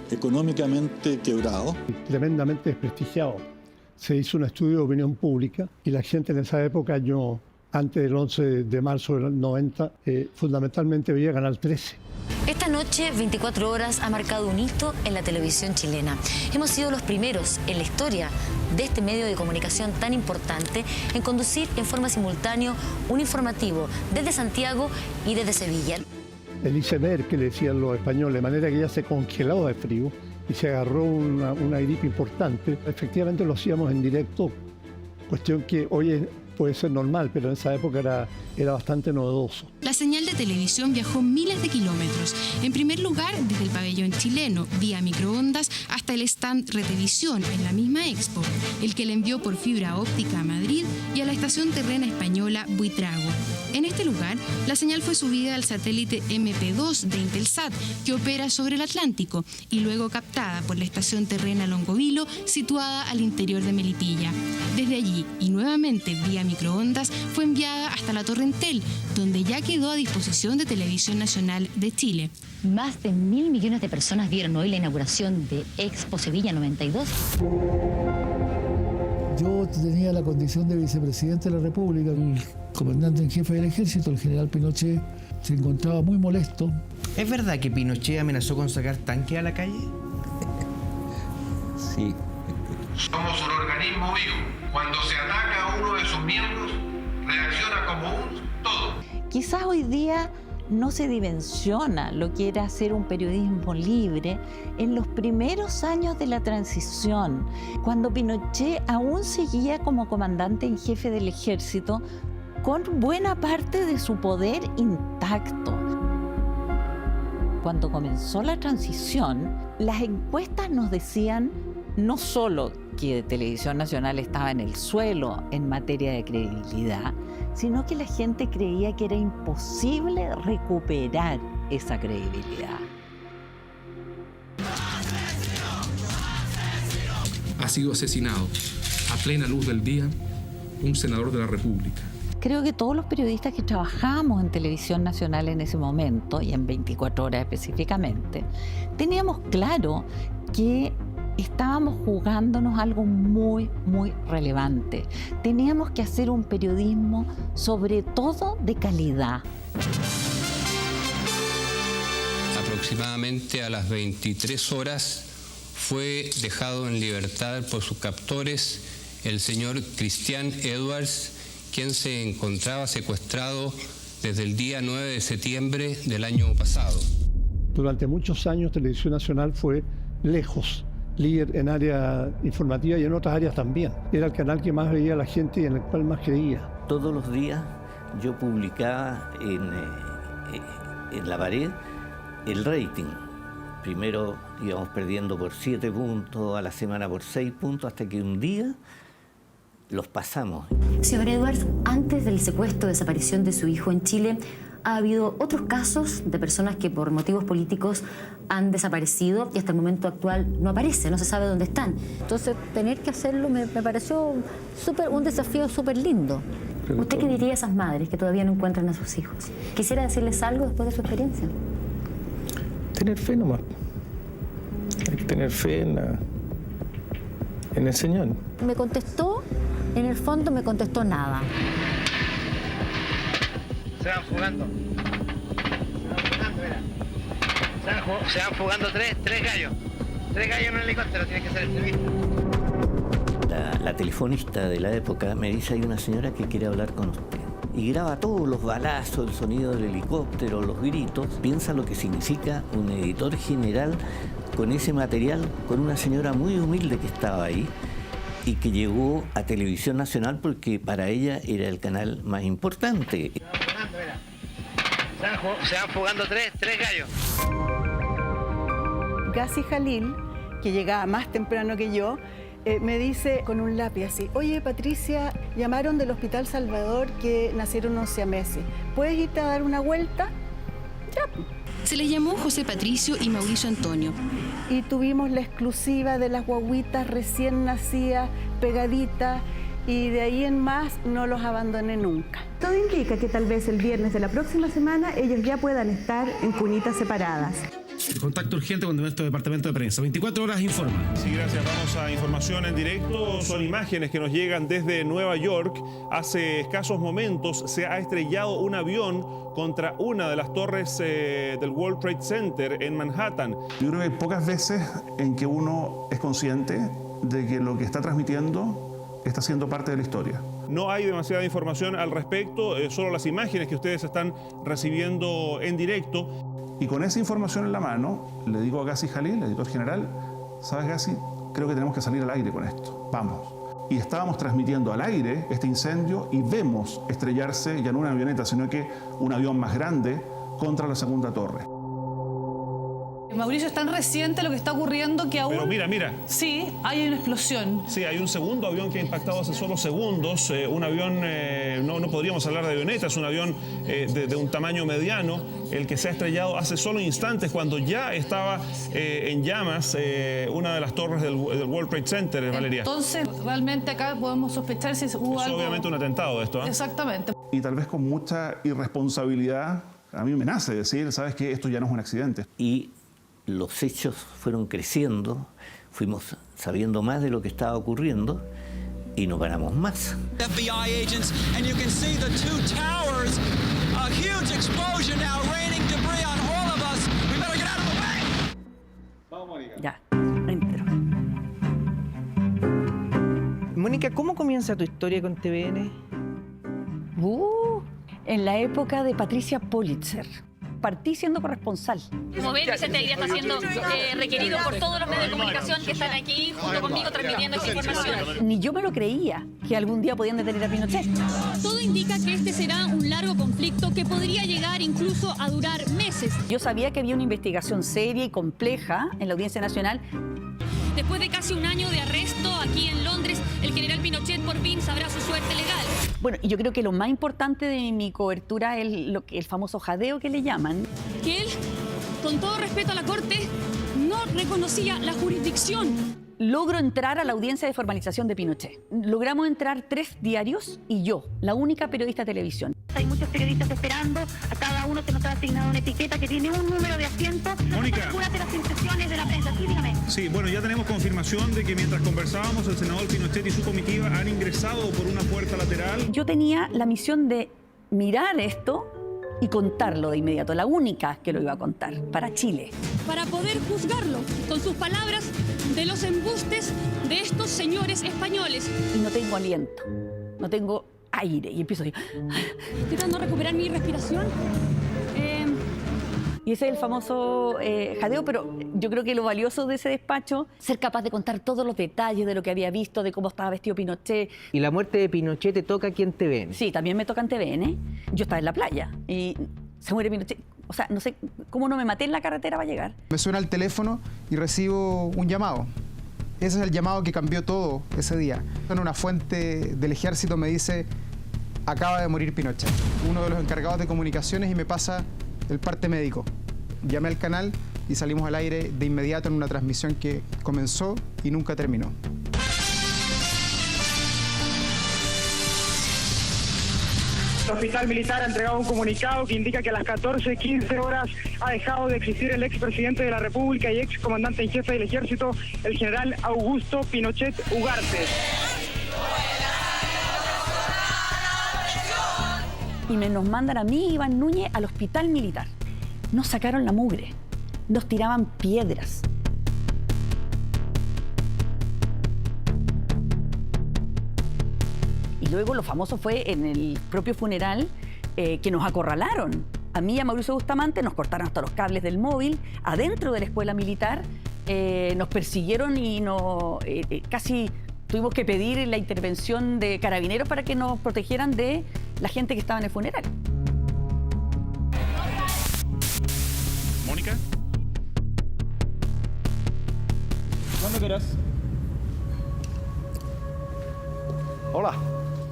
económicamente quebrado. Tremendamente desprestigiado. Se hizo un estudio de opinión pública y la gente en esa época, yo antes del 11 de marzo del 90, fundamentalmente veía Canal 13. Esta noche, 24 horas, ha marcado un hito en la televisión chilena. Hemos sido los primeros en la historia de este medio de comunicación tan importante en conducir en forma simultánea un informativo desde Santiago y desde Sevilla. El iceberg que le decían los españoles, de manera que ya se congeló de frío y se agarró una gripe importante. Efectivamente lo hacíamos en directo, cuestión que hoy puede ser normal, pero en esa época era bastante novedoso. La señal de televisión viajó miles de kilómetros. En primer lugar, desde el pabellón chileno, vía microondas, hasta el stand Retevisión en la misma Expo, el que le envió por fibra óptica a Madrid y a la estación terrena española Buitrago. En este lugar, la señal fue subida al satélite MP2 de Intelsat, que opera sobre el Atlántico, y luego captada por la estación terrena Longovilo, situada al interior de Melipilla. Desde allí, y nuevamente vía microondas, fue enviada hasta la Torre Entel, donde ya quedó a disposición de Televisión Nacional de Chile. Más de 1.000 millones de personas vieron hoy la inauguración de Expo Sevilla 92. Yo tenía la condición de vicepresidente de la República. El comandante en jefe del ejército, el general Pinochet, se encontraba muy molesto. ¿Es verdad que Pinochet amenazó con sacar tanques a la calle? Sí. Somos un organismo vivo. Cuando se ataca a uno de sus miembros, reacciona como un todo. Quizás hoy día no se dimensiona lo que era hacer un periodismo libre en los primeros años de la transición, cuando Pinochet aún seguía como comandante en jefe del ejército con buena parte de su poder intacto. Cuando comenzó la transición, las encuestas nos decían no solo que Televisión Nacional estaba en el suelo en materia de credibilidad, sino que la gente creía que era imposible recuperar esa credibilidad. Ha sido asesinado a plena luz del día un senador de la República. Creo que todos los periodistas que trabajamos en Televisión Nacional en ese momento, y en 24 horas específicamente, teníamos claro que estábamos jugándonos algo muy, muy relevante. Teníamos que hacer un periodismo sobre todo de calidad. Aproximadamente a las 23 horas fue dejado en libertad por sus captores el señor Christian Edwards, quien se encontraba secuestrado desde el día 9 de septiembre del año pasado. Durante muchos años Televisión Nacional fue lejos líder en área informativa y en otras áreas también. Era el canal que más veía a la gente y en el cual más creía. Todos los días yo publicaba en la pared el rating. Primero íbamos perdiendo por 7 puntos, a la semana por 6 puntos, hasta que un día los pasamos. Señor Edwards, antes del secuestro o desaparición de su hijo en Chile, ha habido otros casos de personas que por motivos políticos han desaparecido y hasta el momento actual no aparecen, no se sabe dónde están. Entonces, tener que hacerlo me pareció un desafío súper lindo. ¿Usted qué diría a esas madres que todavía no encuentran a sus hijos? ¿Quisiera decirles algo después de su experiencia? Tener fe nomás. Hay que tener fe en el Señor. Me contestó, en el fondo me contestó nada. Se van fugando. Se van fugando tres gallos. 3 gallos en un helicóptero, tiene que ser entrevista. La telefonista de la época me dice, hay una señora que quiere hablar con usted. Y graba todos los balazos, el sonido del helicóptero, los gritos. Piensa lo que significa un editor general con ese material, con una señora muy humilde que estaba ahí y que llegó a Televisión Nacional porque para ella era el canal más importante. Se van fugando tres gallos. Gassi Jalil, que llegaba más temprano que yo, me dice con un lápiz así, oye Patricia, llamaron del Hospital Salvador que nacieron 11 siameses. ¿Puedes irte a dar una vuelta? Ya. Se les llamó José Patricio y Mauricio Antonio. Y tuvimos la exclusiva de las guaguitas recién nacidas, pegaditas, y de ahí en más no los abandoné nunca. Todo indica que tal vez el viernes de la próxima semana ellos ya puedan estar en cunitas separadas. Contacto urgente con nuestro departamento de prensa. 24 horas informa. Sí, gracias. Vamos a información en directo. Son imágenes que nos llegan desde Nueva York. Hace escasos momentos se ha estrellado un avión contra una de las torres del World Trade Center en Manhattan. Yo creo que hay pocas veces en que uno es consciente de que lo que está transmitiendo está siendo parte de la historia. No hay demasiada información al respecto, solo las imágenes que ustedes están recibiendo en directo. Y con esa información en la mano, le digo a Gassi Jalil, el editor general, ¿sabes, Gassi? Creo que tenemos que salir al aire con esto. Vamos. Y estábamos transmitiendo al aire este incendio y vemos estrellarse ya no una avioneta, sino que un avión más grande contra la segunda torre. Mauricio, es tan reciente lo que está ocurriendo que aún... Pero mira. Sí, hay una explosión. Sí, hay un segundo avión que ha impactado hace solo segundos. Un avión, no podríamos hablar de avioneta, es un avión de un tamaño mediano, el que se ha estrellado hace solo instantes cuando ya estaba en llamas una de las torres del World Trade Center, Valeria. Entonces, realmente acá podemos sospechar si hubo algo... Es obviamente un atentado esto, ¿eh? Exactamente. Y tal vez con mucha irresponsabilidad, a mí me nace decir, ¿sabes qué? Esto ya no es un accidente. Y los hechos fueron creciendo, fuimos sabiendo más de lo que estaba ocurriendo y no paramos más. FBI agents, and you can see the two towers, a huge explosion now raining debris on all of us. We better get out of the way. Vamos, Mónica. Ya, entro. Mónica, ¿cómo comienza tu historia con TVN? En la época de Patricia Pulitzer. Partí siendo corresponsal. Como ven, Vicente Aguirre está siendo requerido por todos los medios de comunicación que están aquí junto conmigo transmitiendo esta información. Ni yo me lo creía que algún día podían detener a Pinochet. Todo indica que este será un largo conflicto que podría llegar incluso a durar meses. Yo sabía que había una investigación seria y compleja en la Audiencia Nacional. Después de casi un año de arresto aquí en Londres, el general Pinochet por fin sabrá su suerte legal. Bueno, y yo creo que lo más importante de mi cobertura es el famoso jadeo que le llaman. Que él, con todo respeto a la Corte, no reconocía la jurisdicción. Logro entrar a la audiencia de formalización de Pinochet. Logramos entrar 3 diarios y yo, la única periodista de televisión. Hay muchos periodistas esperando, a cada uno se nos ha asignado una etiqueta que tiene un número de asiento. Mónica. Algunas de las impresiones de la prensa, sí, dígame. Sí, bueno, ya tenemos confirmación de que mientras conversábamos, el senador Pinochet y su comitiva han ingresado por una puerta lateral. Yo tenía la misión de mirar esto y contarlo de inmediato, la única que lo iba a contar, para Chile. Para poder juzgarlo con sus palabras de los embustes de estos señores españoles. Y no tengo aliento, no tengo aire, y empiezo a decir... Estoy tratando de recuperar mi respiración. Y ese es el famoso jadeo, pero yo creo que lo valioso de ese despacho, ser capaz de contar todos los detalles de lo que había visto, de cómo estaba vestido Pinochet. ¿Y la muerte de Pinochet te toca aquí en TVN? Sí, también me toca en TVN. Yo estaba en la playa y se muere Pinochet. O sea, no sé cómo no me maté en la carretera para llegar. Me suena el teléfono y recibo un llamado. Ese es el llamado que cambió todo ese día. Una fuente del ejército me dice, acaba de morir Pinochet. Uno de los encargados de comunicaciones y me pasa el parte médico. Llamé al canal y salimos al aire de inmediato en una transmisión que comenzó y nunca terminó. El hospital militar ha entregado un comunicado que indica que a las 14:15 horas ha dejado de existir el expresidente de la República y ex comandante en jefe del ejército, el general Augusto Pinochet Ugarte. Y nos mandan a mí, Iván Núñez, al hospital militar. Nos sacaron la mugre, nos tiraban piedras. Y luego lo famoso fue en el propio funeral que nos acorralaron. A mí y a Mauricio Bustamante nos cortaron hasta los cables del móvil, adentro de la escuela militar, nos persiguieron y casi tuvimos que pedir la intervención de carabineros para que nos protegieran de la gente que estaba en el funeral. Mónica. ¿Cuándo quieras? Hola,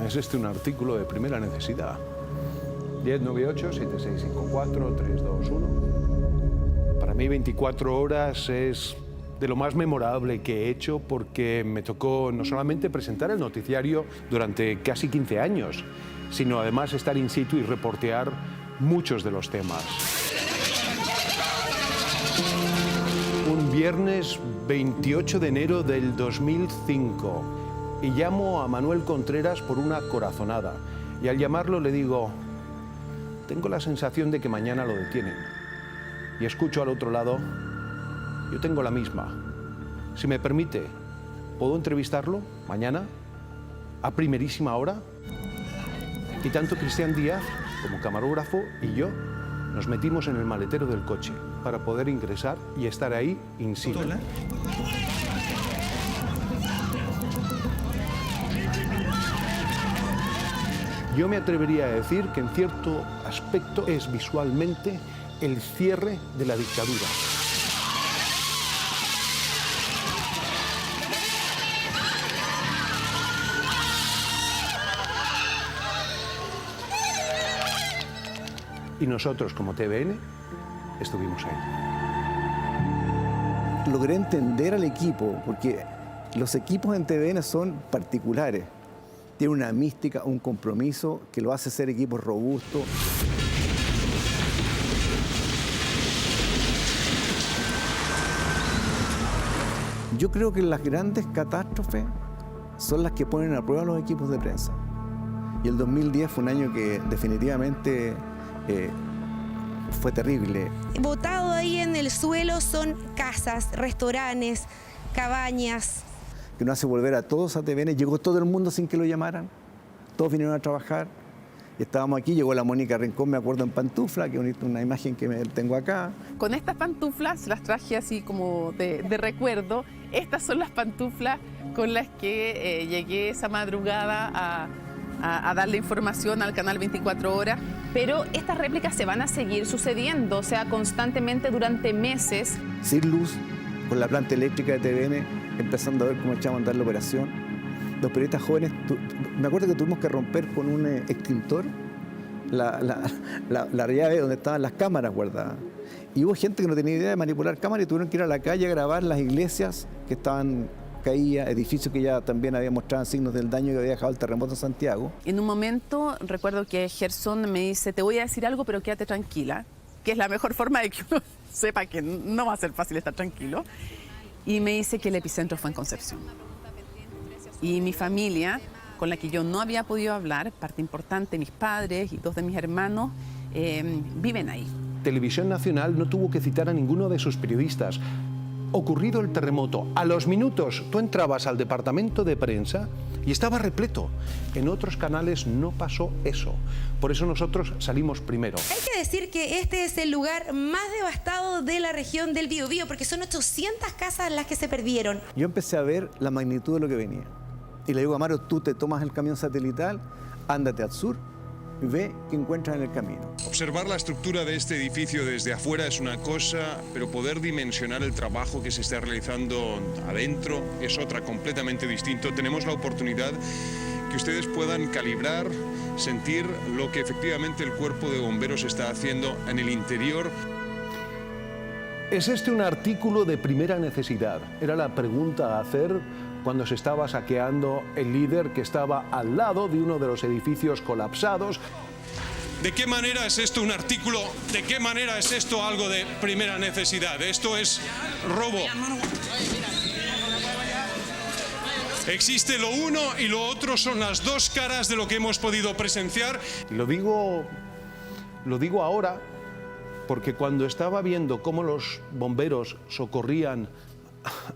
es un artículo de primera necesidad. 1098-7654-321. Para mí 24 horas es de lo más memorable que he hecho porque me tocó no solamente presentar el noticiario durante casi 15 años, sino además estar in situ y reportear muchos de los temas. Viernes 28 de enero del 2005 y llamo a Manuel Contreras por una corazonada. Y al llamarlo le digo, tengo la sensación de que mañana lo detienen. Y escucho al otro lado, yo tengo la misma. Si me permite, ¿puedo entrevistarlo mañana a primerísima hora? Y tanto Cristian Díaz como camarógrafo y yo nos metimos en el maletero del coche para poder ingresar y estar ahí in situ. Yo me atrevería a decir que en cierto aspecto es visualmente el cierre de la dictadura. Y nosotros, como TVN, estuvimos ahí. Logré entender al equipo, porque los equipos en TVN son particulares. Tienen una mística, un compromiso que lo hace ser equipos robustos. Yo creo que las grandes catástrofes son las que ponen a prueba los equipos de prensa. Y el 2010 fue un año que definitivamente fue terrible. Botado ahí en el suelo son casas, restaurantes, cabañas. Que nos hace volver a todos a TVN. Llegó todo el mundo sin que lo llamaran. Todos vinieron a trabajar. Y estábamos aquí, llegó la Mónica Rincón, me acuerdo, en pantufla, que es una imagen que tengo acá. Con estas pantuflas las traje así como de recuerdo. Estas son las pantuflas con las que llegué esa madrugada a darle información al canal 24 horas. Pero estas réplicas se van a seguir sucediendo, o sea, constantemente durante meses. Sin luz, con la planta eléctrica de TVN, empezando a ver cómo echamos a andar la operación. Los periodistas jóvenes, me acuerdo que tuvimos que romper con un extintor la llave donde estaban las cámaras guardadas. Y hubo gente que no tenía idea de manipular cámaras y tuvieron que ir a la calle a grabar las iglesias que estaban caídas, edificios que ya también habían mostrado signos del daño que había dejado el terremoto en Santiago. En un momento recuerdo que Gerson me dice, te voy a decir algo, pero quédate tranquila, que es la mejor forma de que uno sepa que no va a ser fácil estar tranquilo. Y me dice que el epicentro fue en Concepción. Y mi familia, con la que yo no había podido hablar, parte importante, mis padres y dos de mis hermanos, viven ahí. Televisión Nacional no tuvo que citar a ninguno de sus periodistas. Ocurrido el terremoto, a los minutos tú entrabas al departamento de prensa y estaba repleto. En otros canales no pasó eso. Por eso nosotros salimos primero. Hay que decir que este es el lugar más devastado de la región del Biobío, porque son 800 casas las que se perdieron. Yo empecé a ver la magnitud de lo que venía. Y le digo a Mario, tú te tomas el camión satelital, ándate al sur, ve qué encuentras en el camino. Observar la estructura de este edificio desde afuera es una cosa, pero poder dimensionar el trabajo que se está realizando adentro es otra, completamente distinto. Tenemos la oportunidad que ustedes puedan calibrar, sentir lo que efectivamente el cuerpo de bomberos está haciendo en el interior. ¿Es este un artículo de primera necesidad? Era la pregunta a hacer cuando se estaba saqueando el líder que estaba al lado de uno de los edificios colapsados. ¿De qué manera es esto un artículo? ¿De qué manera es esto algo de primera necesidad? Esto es robo. Existe lo uno y lo otro son las dos caras de lo que hemos podido presenciar. Y lo digo ahora porque cuando estaba viendo cómo los bomberos socorrían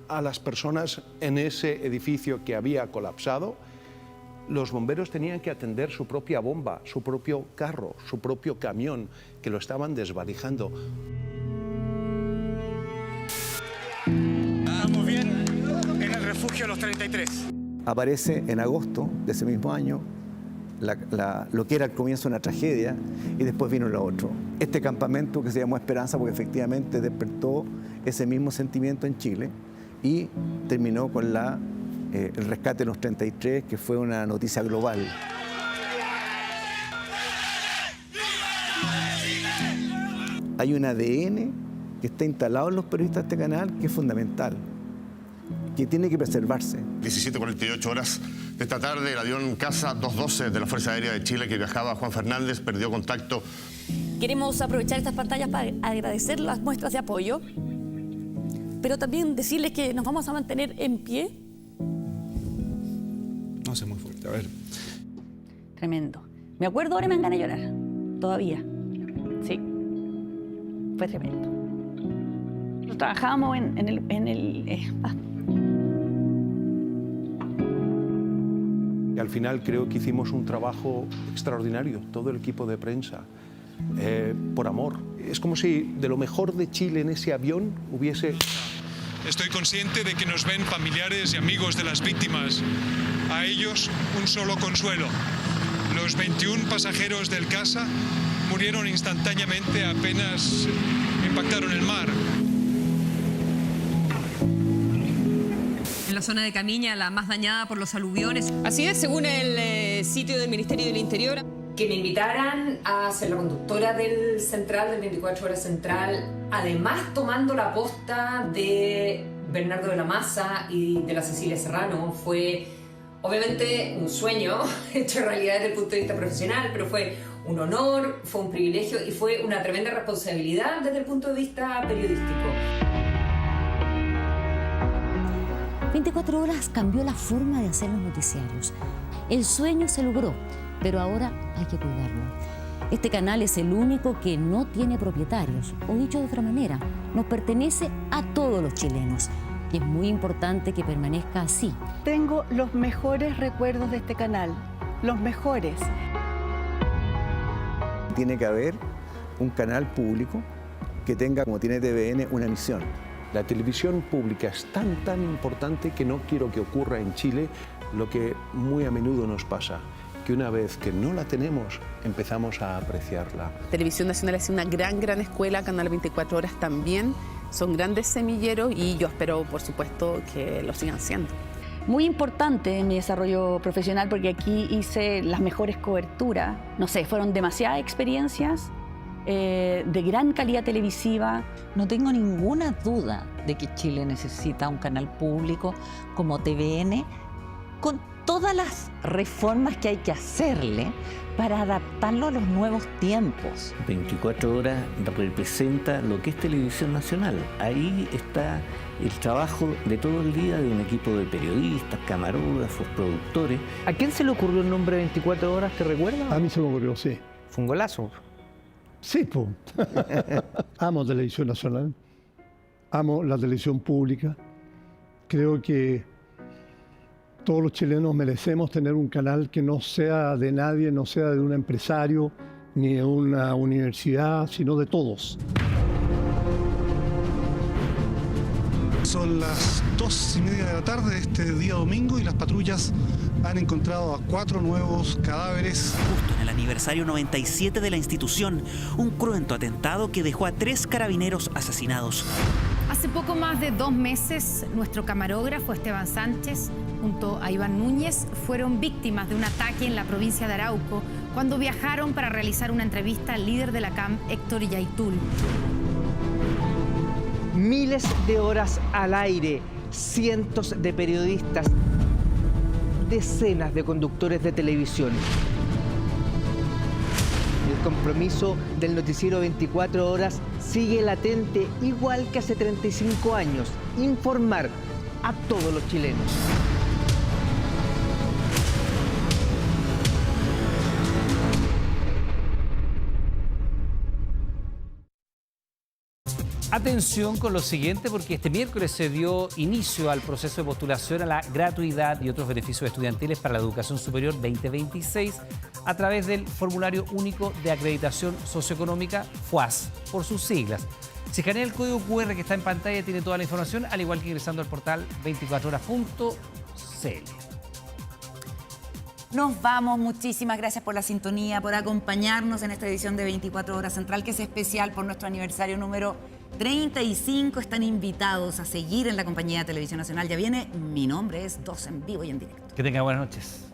a las personas en ese edificio que había colapsado, los bomberos tenían que atender su propia bomba, su propio carro, su propio camión, que lo estaban desvalijando. Estamos bien en el refugio Los 33. Aparece en agosto de ese mismo año lo que era el comienzo de una tragedia y después vino lo otro. Este campamento que se llamó Esperanza porque efectivamente despertó ese mismo sentimiento en Chile y terminó con el rescate de los 33, que fue una noticia global. Hay un ADN que está instalado en los periodistas de este canal que es fundamental, que tiene que preservarse. 17:48 horas de esta tarde, el avión Casa 212 de la Fuerza Aérea de Chile que viajaba a Juan Fernández perdió contacto. Queremos aprovechar estas pantallas para agradecer las muestras de apoyo, pero también decirles que nos vamos a mantener en pie. No sé, muy fuerte, a ver. Tremendo. Me acuerdo ahora y me dan ganas de llorar. Todavía. Sí. Fue tremendo. Nosotros trabajábamos en el Y al final creo que hicimos un trabajo extraordinario, todo el equipo de prensa, por amor. Es como si de lo mejor de Chile en ese avión hubiese... Estoy consciente de que nos ven familiares y amigos de las víctimas. A ellos, un solo consuelo. Los 21 pasajeros del Casa murieron instantáneamente apenas impactaron el mar. En la zona de Camiña, la más dañada por los aluviones. Así es, según el sitio del Ministerio del Interior. Que me invitaran a ser la conductora del Central, del 24 Horas Central, además tomando la posta de Bernardo de la Maza y de la Cecilia Serrano, fue obviamente un sueño hecho realidad desde el punto de vista profesional, pero fue un honor, fue un privilegio y fue una tremenda responsabilidad desde el punto de vista periodístico. 24 Horas cambió la forma de hacer los noticiarios. El sueño se logró, pero ahora hay que cuidarlo. Este canal es el único que no tiene propietarios, o dicho de otra manera, nos pertenece a todos los chilenos. Y es muy importante que permanezca así. Tengo los mejores recuerdos de este canal, los mejores. Tiene que haber un canal público que tenga, como tiene TVN, una misión. La televisión pública es tan importante que no quiero que ocurra en Chile lo que muy a menudo nos pasa, que una vez que no la tenemos, empezamos a apreciarla. Televisión Nacional es una gran escuela, Canal 24 Horas también, son grandes semilleros y yo espero, por supuesto, que lo sigan siendo. Muy importante en mi desarrollo profesional porque aquí hice las mejores coberturas. No sé, fueron demasiadas experiencias de gran calidad televisiva. No tengo ninguna duda de que Chile necesita un canal público como TVN con todas las reformas que hay que hacerle para adaptarlo a los nuevos tiempos. 24 Horas representa lo que es Televisión Nacional. Ahí está el trabajo de todo el día de un equipo de periodistas, camarógrafos, productores. ¿A quién se le ocurrió el nombre 24 Horas? ¿Te recuerdas? A mí se me ocurrió, sí. Fue un golazo. Sí, pues. Amo Televisión Nacional, amo la televisión pública. Creo que todos los chilenos merecemos tener un canal que no sea de nadie, no sea de un empresario, ni de una universidad, sino de todos. Son las 2:30 de la tarde de este día domingo y las patrullas han encontrado a 4 nuevos cadáveres. Justo en el aniversario 97 de la institución, un cruento atentado que dejó a 3 carabineros asesinados. Hace poco más de 2 meses, nuestro camarógrafo Esteban Sánchez, junto a Iván Núñez, fueron víctimas de un ataque en la provincia de Arauco cuando viajaron para realizar una entrevista al líder de la CAM, Héctor Yaitul. Miles de horas al aire, cientos de periodistas, decenas de conductores de televisión. El compromiso del noticiero 24 Horas sigue latente, igual que hace 35 años, informar a todos los chilenos. Atención con lo siguiente, porque este miércoles se dio inicio al proceso de postulación a la gratuidad y otros beneficios estudiantiles para la educación superior 2026 a través del Formulario Único de Acreditación Socioeconómica, FUAS, por sus siglas. Si escanea el código QR que está en pantalla, tiene toda la información, al igual que ingresando al portal 24horas.cl. Nos vamos, muchísimas gracias por la sintonía, por acompañarnos en esta edición de 24 Horas Central, que es especial por nuestro aniversario número 35. Están invitados a seguir en la compañía de Televisión Nacional. Ya viene Mi Nombre es 2 en vivo y en directo. Que tengan buenas noches.